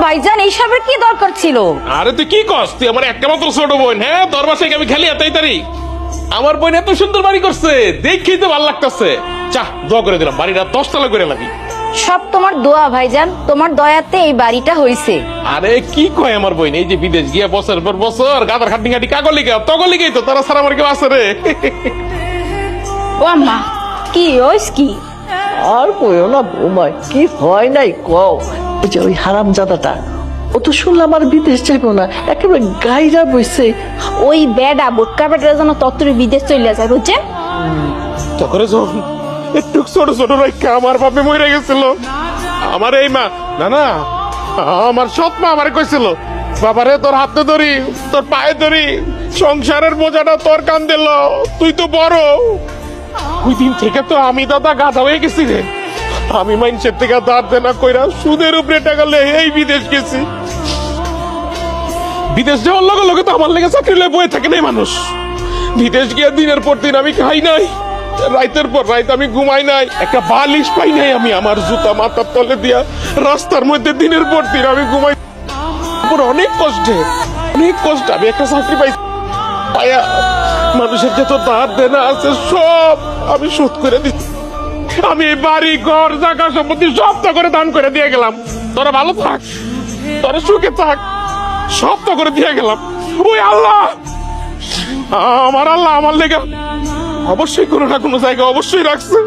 ভাইজান এইসবের কি দরকার ছিল? আরে তুই কি কস? তুই আমার একটা মাত্র ছোট বোন, হ্যাঁ? তোর বাসায় আমি খালি এতই তারি। আমার বোন এত সুন্দর বাড়ি করছে, দেখেই তো ভালো লাগতেছে। চা দোয়া করে দিলাম, বাড়িটা 10 তলা করে লাগি। সব তোমার দোয়া ভাইজান, তোমার দয়াতে এই বাড়িটা হইছে। আরে কি কয় আমার বোন, এই যে বিদেশ গিয়া বছর পর বছর গাদার খাটনি খাটি কাগজ লিখে তগল লিখেই তো তারা সারা আমার কেউ আছে রে। ও আম্মা, কি হইস কি? আর কইও না বৌমায়, কি হয় নাই কও। ওই যে ওই হারামজাদাটা, ও তো শুনলাম আর বিদেশ যাইবো না, একেবারে গাইরা বইছে। ওই বেডা বোটকা বেটার জন্য তত্ত্বরে বিদেশ চলে যায়, বুঝছেন? তখন একটু ছোট ছোট রাখা আমার বাপে মরে গেছিল। আমার এই মা, না না, আমার সৎ মা আমার কইছিল, বাবারে তোর হাতে ধরি, তোর পায়ে ধরি, সংসারের বোঝাটা তোর কান দিল, তুই তো বড়। ওই দিন থেকে তো আমি দাদা গাধা হয়ে গেছি রে। আমি মানুষের থেকে ধার দেনা কইরা সুদের উপরে টাকা লে এই বিদেশ গেছি। বিদেশ যাওয়ার লগে লগে তো আমার লেগে চাকরি লয়ে বয়ে থাকে নাই মানুষ। বিদেশ গিয়ে দিনের পর দিন আমি খাই নাই, রাইতের পর রাইত আমি ঘুমাই নাই, একটা বালিশ পাই নাই আমি। আমার জুতা মাথার তলে দিয়া রাস্তার মধ্যে দিনের পর দিন আমি ঘুমাই। অনেক কষ্টে আমি একটা চাকরি পাইছি, পাইয়া মানুষের যত ধার দেনা আছে সব আমি শোধ করে দিচ্ছি। আমি এই বাড়ি ঘর জায়গা সম্পত্তি সব তো করে দান করে দিয়ে গেলাম। তোরা ভালো থাক, তোরা সুখে থাক, সব তো করে দিয়ে গেলাম। ওই আল্লাহ, আমার আল্লাহ আমার লেগে অবশ্যই কোনো না কোনো জায়গা অবশ্যই রাখছে।